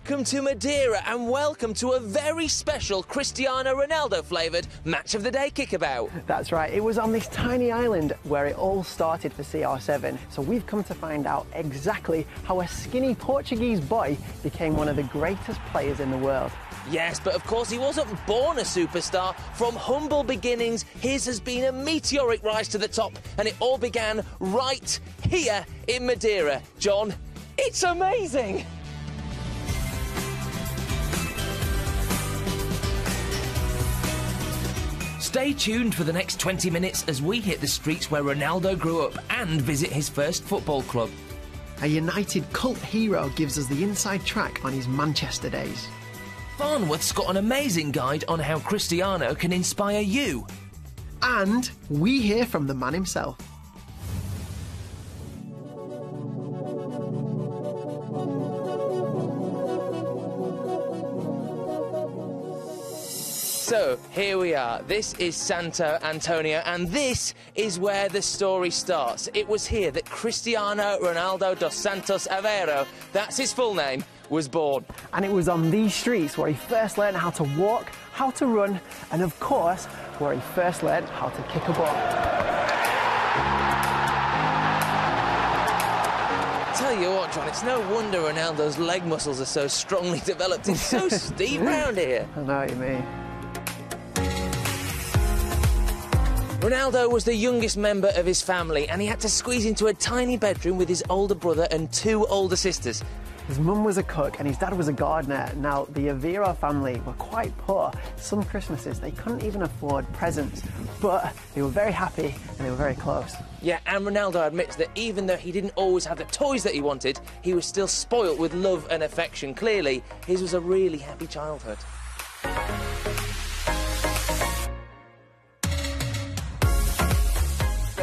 Welcome to Madeira and welcome to a very special Cristiano Ronaldo flavoured Match of the Day kickabout. That's right, it was on this tiny island where it all started for CR7. So we've come to find out exactly how a skinny Portuguese boy became one of the greatest players in the world. Yes, but of course he wasn't born a superstar. From humble beginnings, his has been a meteoric rise to the top, and it all began right here in Madeira. John, it's amazing! Stay tuned for the next 20 minutes as we hit the streets where Ronaldo grew up and visit his first football club. A United cult hero gives us the inside track on his Manchester days. Farnworth's got an amazing guide on how Cristiano can inspire you. And we hear from the man himself. So, here we are. This is Santo Antonio, and this is where the story starts. It was here that Cristiano Ronaldo dos Santos Aveiro, that's his full name, was born. And it was on these streets where he first learned how to walk, how to run, and of course, where he first learned how to kick a ball. Tell you what, John, it's no wonder Ronaldo's leg muscles are so strongly developed. It's so steep round here. I know what you mean. Ronaldo was the youngest member of his family, and he had to squeeze into a tiny bedroom with his older brother and two older sisters. His mum was a cook and his dad was a gardener. Now, the Aveiro family were quite poor. Some Christmases, they couldn't even afford presents, but they were very happy and they were very close. Yeah, and Ronaldo admits that even though he didn't always have the toys that he wanted, he was still spoilt with love and affection. Clearly, his was a really happy childhood.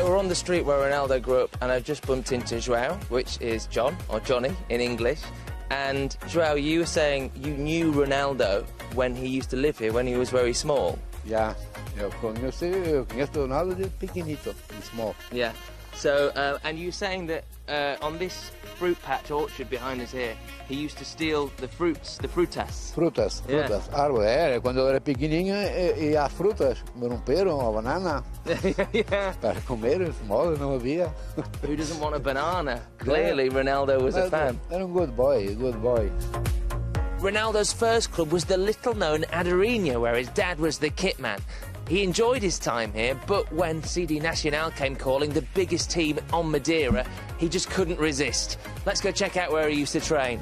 We're on the street where Ronaldo grew up, and I've just bumped into João, which is John, or Johnny in English. And João, you were saying you knew Ronaldo when he used to live here, when he was very small. Yeah, eu conheço Ronaldo de pequenito, small. Yeah. So, and you were saying that on this fruit patch orchard behind us here, he used to steal the fruits, the frutas. Frutas, Yeah. árvore. Quando eu era pequenininho, ia frutas, me romperam a banana. Yeah. Para comer, small, não havia. Who doesn't want a banana? Clearly, Ronaldo was a fan. Era good boy, good boy. Ronaldo's first club was the little-known Adeirinha, where his dad was the kit man. He enjoyed his time here, but when CD Nacional came calling, the biggest team on Madeira, he just couldn't resist. Let's go check out where he used to train.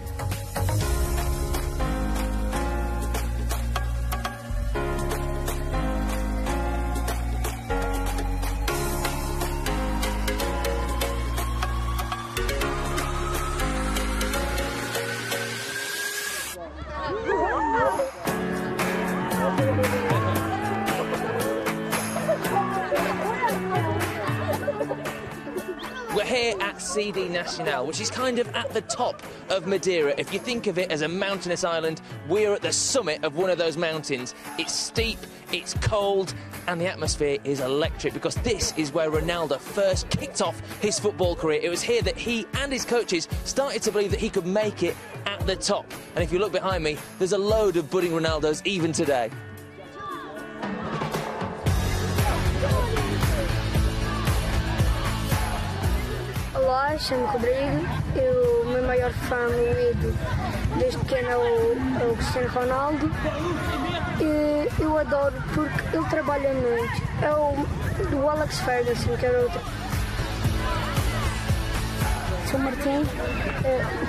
We're here at CD Nacional, which is kind of at the top of Madeira. If you think of it as a mountainous island, we're at the summit of one of those mountains. It's steep, it's cold, and the atmosphere is electric, because this is where Ronaldo first kicked off his football career. It was here that he and his coaches started to believe that he could make it at the top. And if you look behind me, there's a load of budding Ronaldos even today. Olá, chamo-me Rodrigo. O meu maior fã, o meu ídolo, desde pequeno é o Cristiano Ronaldo. E eu adoro porque ele trabalha muito. É o Alex Ferguson, que era outro. Sou Martim.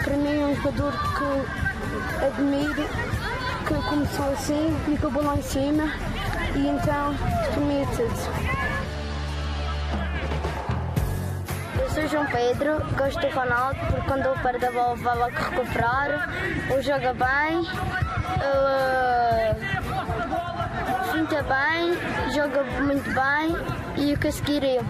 Para mim é um jogador que admiro, que começou assim, e acabou lá em cima. E então, para mim é tudo. Eu sou João Pedro, gosto do Ronaldo porque quando ele perde a bola vai logo recuperar, ele joga bem, finta bem, joga muito bem e eu quero seguir ele.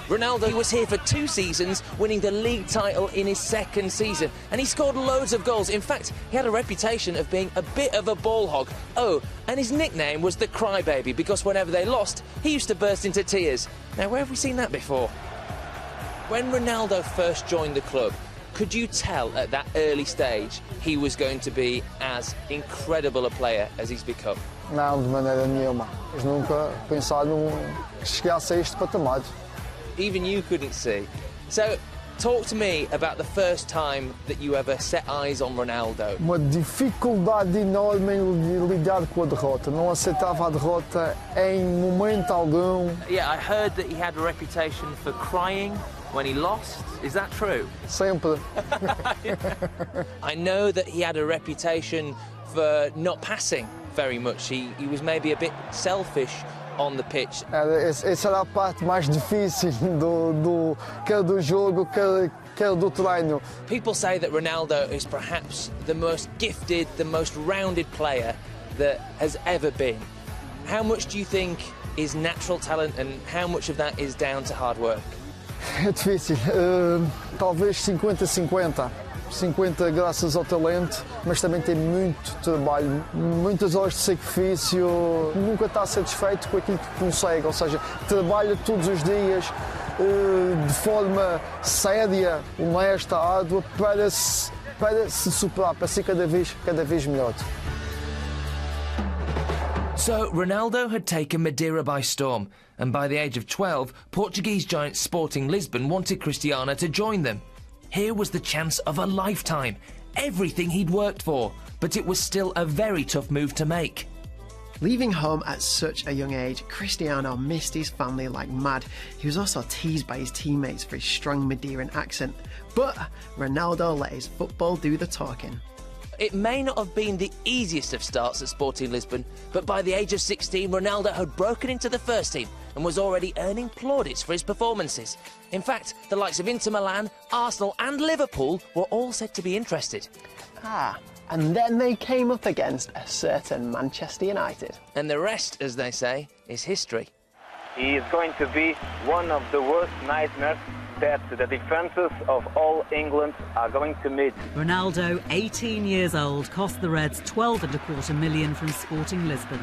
Ronaldo was here for 2 seasons, winning the league title in his second season, and he scored loads of goals. In fact, he had a reputation of being a bit of a ball hog. Oh, and his nickname was the Crybaby, because whenever they lost, he used to burst into tears. Now, where have we seen that before? When Ronaldo first joined the club, Could you tell at that early stage he was going to be as incredible a player as he's become? Não, de maneira nenhuma. Mas nunca pensaram que chegasse a este patamar. Even you couldn't see. So, talk to me about the first time that you ever set eyes on Ronaldo. Uma dificuldade enorme em lidar com a derrota. Não aceitava a derrota em momento algum. Yeah, I heard that he had a reputation for crying when he lost. Is that true? Sempre. I know that he had a reputation for not passing very much. He was maybe a bit selfish on the pitch. Essa era a parte mais difícil quer do jogo, quer do treino. People say that Ronaldo is perhaps the most gifted, the most rounded player that has ever been. How much do you think is natural talent and how much of that is down to hard work? É difícil. Talvez 50-50. 50 graças ao talento, mas também tem muito trabalho, muitas horas de sacrifício, nunca está satisfeito com aquilo que consegue, ou seja, trabalha todos os dias de forma séria, honesta, árdua, para se superar, para ser cada vez melhor. So, Ronaldo had taken Madeira by storm, and by the age of 12, Portuguese giant Sporting Lisbon wanted Cristiano to join them. Here was the chance of a lifetime, everything he'd worked for, but it was still a very tough move to make. Leaving home at such a young age, Cristiano missed his family like mad. He was also teased by his teammates for his strong Madeiran accent. But Ronaldo let his football do the talking. It may not have been the easiest of starts at Sporting Lisbon, but by the age of 16, Ronaldo had broken into the first team and was already earning plaudits for his performances. In fact, the likes of Inter Milan, Arsenal and Liverpool were all said to be interested. And then they came up against a certain Manchester United. And the rest, as they say, is history. He is going to be one of the worst nightmares that the defences of all England are going to meet. Ronaldo, 18 years old, cost the Reds $12.25 million from Sporting Lisbon.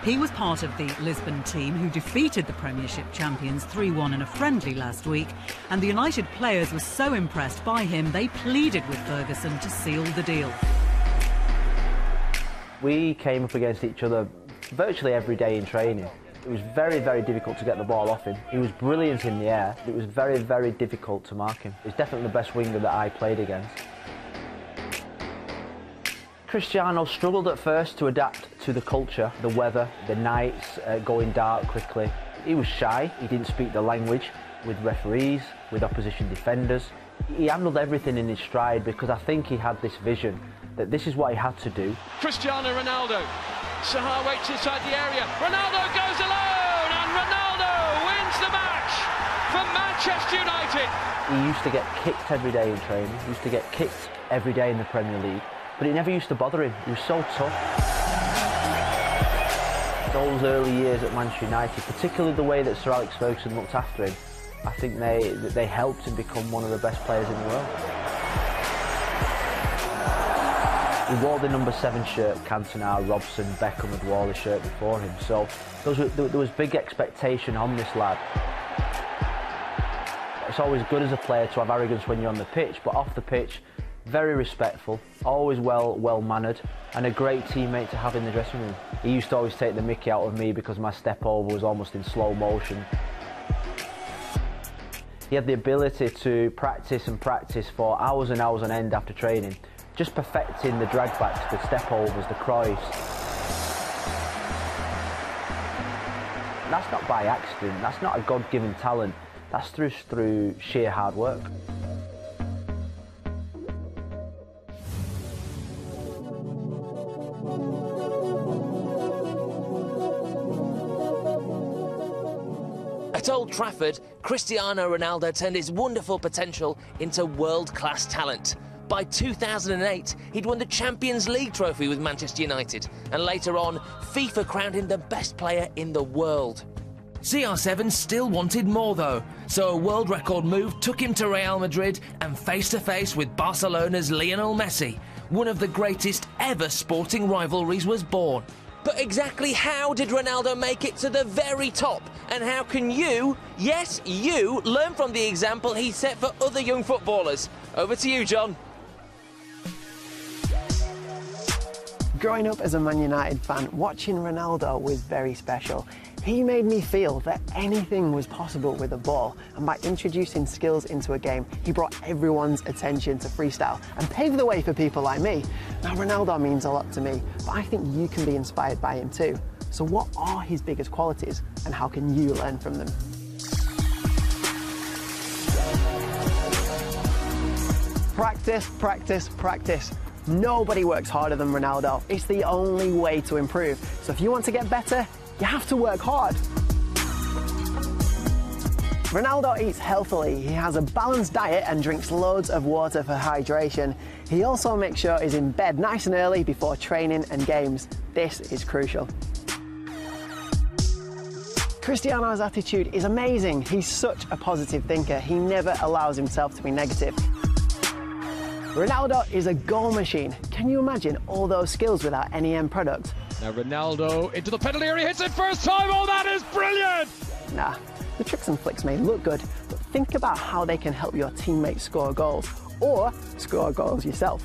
He was part of the Lisbon team who defeated the Premiership champions 3-1 in a friendly last week, and the United players were so impressed by him they pleaded with Ferguson to seal the deal. We came up against each other virtually every day in training. It was very, very difficult to get the ball off him. He was brilliant in the air. It was very, very difficult to mark him. He's definitely the best winger that I played against. Cristiano struggled at first to adapt to the culture, the weather, the nights going dark quickly. He was shy. He didn't speak the language with referees, with opposition defenders. He handled everything in his stride because I think he had this vision that this is what he had to do. Cristiano Ronaldo. Sahar waits inside the area. Ronaldo goes alone, and Ronaldo wins the match for Manchester United. He used to get kicked every day in training. He used to get kicked every day in the Premier League, but it never used to bother him. He was so tough. Those early years at Manchester United, particularly the way that Sir Alex Ferguson looked after him, I think they helped him become one of the best players in the world. He wore the number 7 shirt, Cantona, Robson, Beckham had wore the shirt before him, so there was big expectation on this lad. It's always good as a player to have arrogance when you're on the pitch, but off the pitch, very respectful, always well-mannered, and a great teammate to have in the dressing room. He used to always take the mickey out of me because my step over was almost in slow motion. He had the ability to practice and practice for hours and hours on end after training, just perfecting the drag backs, the step overs, the croys. That's not by accident, that's not a God-given talent, that's through sheer hard work. At Old Trafford, Cristiano Ronaldo turned his wonderful potential into world-class talent. By 2008, he'd won the Champions League trophy with Manchester United, and later on, FIFA crowned him the best player in the world. CR7 still wanted more though, so a world record move took him to Real Madrid and face-to-face with Barcelona's Lionel Messi. One of the greatest ever sporting rivalries was born. But exactly how did Ronaldo make it to the very top? And how can you, yes, you, learn from the example he set for other young footballers? Over to you, John. Growing up as a Man United fan, watching Ronaldo was very special. He made me feel that anything was possible with a ball, and by introducing skills into a game, he brought everyone's attention to freestyle and paved the way for people like me. Now, Ronaldo means a lot to me, but I think you can be inspired by him too. So what are his biggest qualities, and how can you learn from them? Practice, practice, practice. Nobody works harder than Ronaldo. It's the only way to improve. So if you want to get better, you have to work hard. Ronaldo eats healthily. He has a balanced diet and drinks loads of water for hydration. He also makes sure he's in bed nice and early before training and games. This is crucial. Cristiano's attitude is amazing. He's such a positive thinker. He never allows himself to be negative. Ronaldo is a goal machine. Can you imagine all those skills without any end product? Now Ronaldo into the penalty area, hits it first time. Oh, that is brilliant! Nah, the tricks and flicks may look good, but think about how they can help your teammates score goals, or score goals yourself.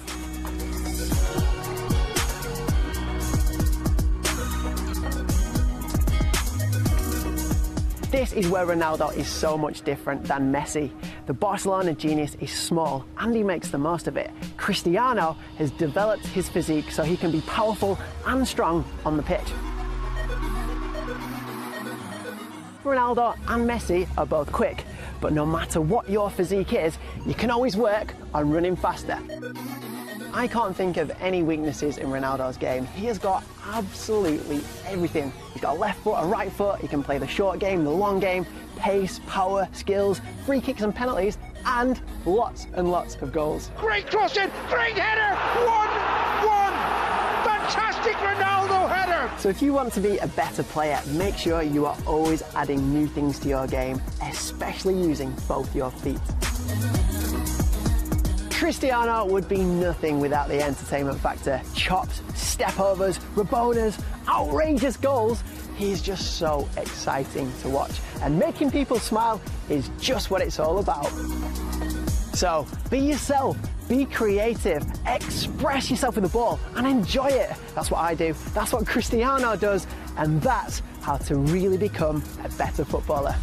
This is where Ronaldo is so much different than Messi. The Barcelona genius is small and he makes the most of it. Cristiano has developed his physique so he can be powerful and strong on the pitch. Ronaldo and Messi are both quick, but no matter what your physique is, you can always work on running faster. I can't think of any weaknesses in Ronaldo's game. He has got absolutely everything. He's got a left foot, a right foot, he can play the short game, the long game, pace, power, skills, free kicks and penalties, and lots and lots of goals. Great cross in, great header, 1-1! Fantastic Ronaldo header! So if you want to be a better player, make sure you are always adding new things to your game, especially using both your feet. Cristiano would be nothing without the entertainment factor. Chops, step-overs, rabonas, outrageous goals. He's just so exciting to watch. And making people smile is just what it's all about. So, be yourself, be creative, express yourself with the ball and enjoy it. That's what I do, that's what Cristiano does, and that's how to really become a better footballer.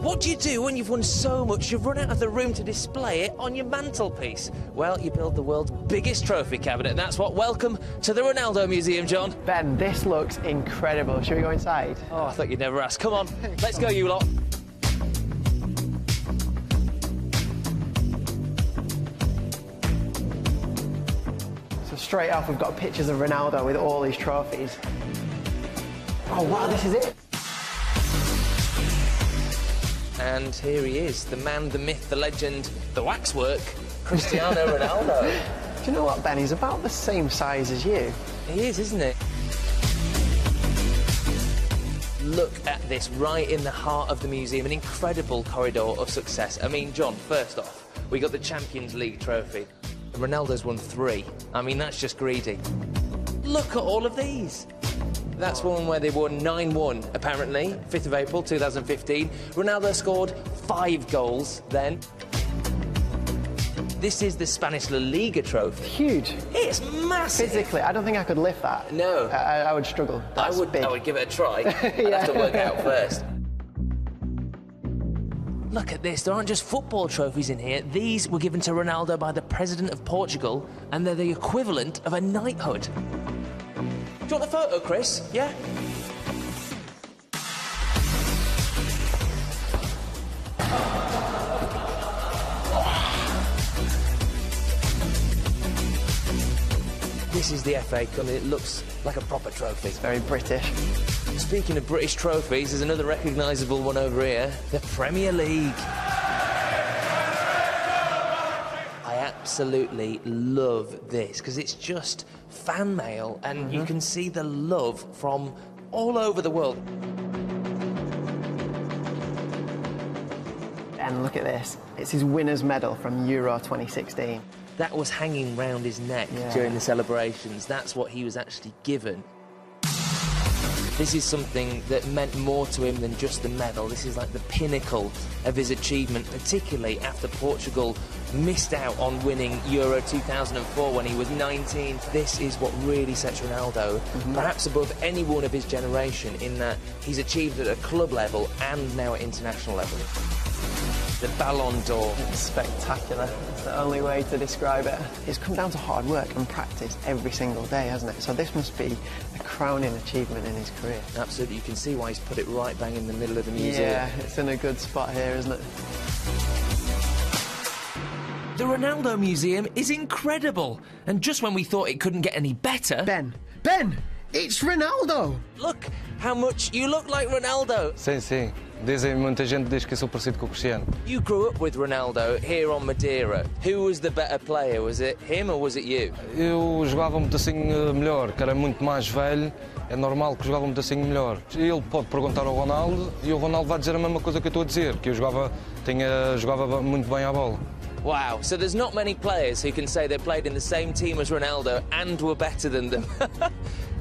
What do you do when you've won so much you've run out of the room to display it on your mantelpiece? Well, you build the world's biggest trophy cabinet, and that's what. Welcome to the Ronaldo Museum, John. Ben, this looks incredible. Should we go inside? Oh, I thought you'd never ask. Come on, let's go, you lot. So straight off, we've got pictures of Ronaldo with all his trophies. Oh wow, this is it. And here he is, the man, the myth, the legend, the waxwork, Cristiano Ronaldo. Do you know what, Ben? He's about the same size as you. He is, isn't he? Look at this, right in the heart of the museum, an incredible corridor of success. I mean, John, first off, we got the Champions League trophy. Ronaldo's won 3. I mean, that's just greedy. Look at all of these. That's one where they won 9-1, apparently, 5th of April 2015. Ronaldo scored 5 goals then. This is the Spanish La Liga trophy. Huge. It's massive. Physically, I don't think I could lift that. No. I would struggle. That's big. I would give it a try. Yeah. I'd have to work out first. Look at this, there aren't just football trophies in here. These were given to Ronaldo by the President of Portugal, and they're the equivalent of a knighthood. Do you want a photo, Chris? Yeah? This is the FA Cup. It looks like a proper trophy. It's very British. Speaking of British trophies, there's another recognisable one over here. The Premier League. I absolutely love this because it's just fan mail and you can see the love from all over the world. And look at this. It's his winner's medal from Euro 2016. that was hanging round his neck during the celebrations. That's what he was actually given. This is something that meant more to him than just the medal. This is like the pinnacle of his achievement, particularly after Portugal missed out on winning Euro 2004 when he was 19. This is what really sets Ronaldo perhaps above anyone of his generation, in that he's achieved at a club level and now at international level. The Ballon d'Or. It's spectacular. It's the only way to describe it. It's come down to hard work and practice every single day, hasn't it? So this must be a crowning achievement in his career. Absolutely. You can see why he's put it right bang in the middle of the museum. Yeah, it's in a good spot here, isn't it? The Ronaldo Museum is incredible. And just when we thought it couldn't get any better... Ben! It's Ronaldo! Look how much you look like Ronaldo. Sim. Dizem, muita gente diz que eu sou parecido com o Cristiano. You grew up with Ronaldo here on Madeira. Who was the better player? Was it him or was it you? Eu jogava um pedacinho melhor, que era muito mais velho. É normal que jogava um pedacinho melhor. Ele pode perguntar ao Ronaldo e o Ronaldo vai dizer a mesma coisa que eu estou a dizer, que eu jogava muito bem à bola. Wow, so there's not many players who can say they played in the same team as Ronaldo and were better than them.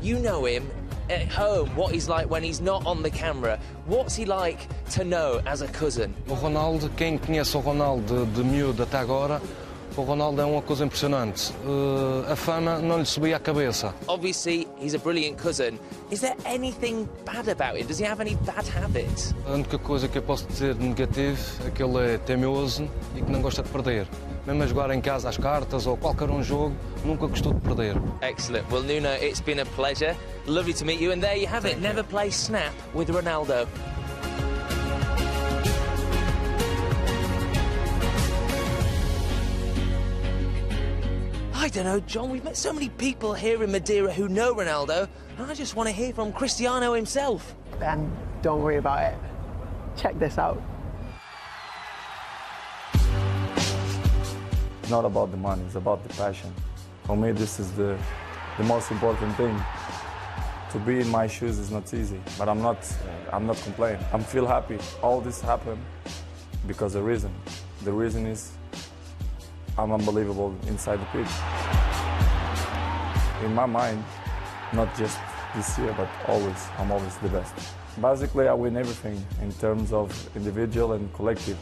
You know him at home, what he's like when he's not on the camera. What's he like to know as a cousin? O Ronaldo, quem conhece o Ronaldo de miúdo até agora, o Ronaldo é uma coisa impressionante. A fama não lhe subia à cabeça. Obviously, he's a brilliant cousin. Is there anything bad about him? Does he have any bad habits? A única coisa que eu posso dizer de negativo é que ele é teimoso e que não gosta de perder. Mesmo a jogar em casa às cartas ou qualquer jogo, nunca gostou de perder. Excellent. Well, Nuno, it's been a pleasure. Lovely to meet you. And there you have it. Never play snap with Ronaldo. I don't know, John, we've met so many people here in Madeira who know Ronaldo, and I just want to hear from Cristiano himself. Ben, don't worry about it. Check this out. It's not about the money, it's about the passion. For me, this is the most important thing. To be in my shoes is not easy, but I'm not complaining. I feel happy. All this happened because of the reason. The reason is I'm unbelievable inside the pitch. In my mind, not just this year, but always, I'm always the best. Basically, I win everything in terms of individual and collective.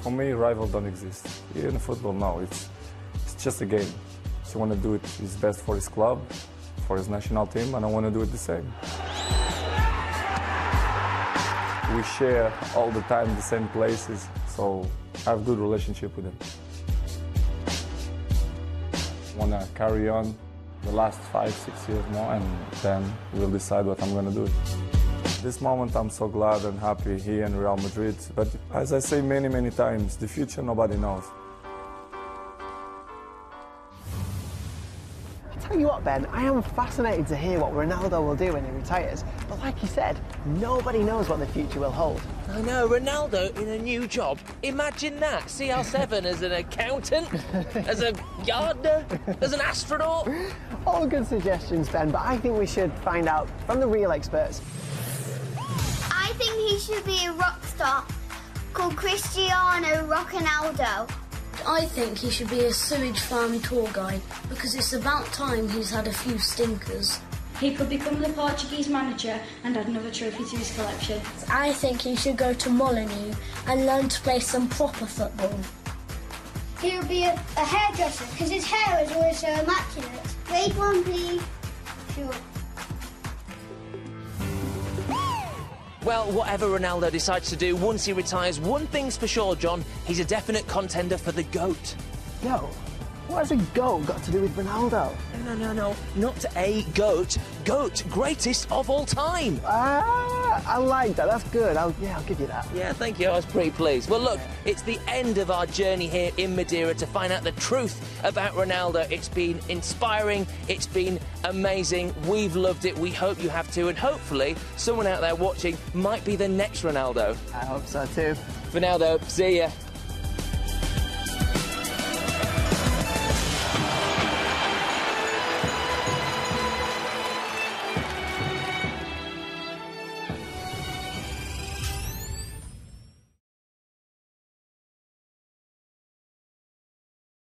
For me, rivals don't exist. Here in football, no, it's just a game. So want to do it his best for his club, for his national team, and I want to do it the same. We share all the time the same places, so I have a good relationship with him. I want to carry on the last 5-6 years more, and then we'll decide what I'm going to do. This moment I'm so glad and happy here in Real Madrid, but as I say many times, the future nobody knows. I'll tell you what, Ben, I am fascinated to hear what Ronaldo will do when he retires, but like you said, nobody knows what the future will hold. I know, Ronaldo in a new job. Imagine that. CR7 as an accountant, as a gardener, as an astronaut. All good suggestions, Ben, but I think we should find out from the real experts. I think he should be a rock star called Cristiano Ronaldo. I think he should be a sewage farm tour guide because it's about time he's had a few stinkers. He could become the Portuguese manager and add another trophy to his collection. I think he should go to Molineux and learn to play some proper football. He would be a hairdresser because his hair is always so immaculate. Grade 1, please. Sure. Well, whatever Ronaldo decides to do once he retires, one thing's for sure, John, he's a definite contender for the GOAT. Yo, what has a GOAT got to do with Ronaldo? No, not a GOAT. GOAT, greatest of all time. I like that, that's good. I'll give you that. Yeah, thank you, I was pretty pleased. Well, look, it's the end of our journey here in Madeira to find out the truth about Ronaldo. It's been inspiring, it's been amazing, we've loved it, we hope you have too, and hopefully someone out there watching might be the next Ronaldo. I hope so too. For now, though, see ya.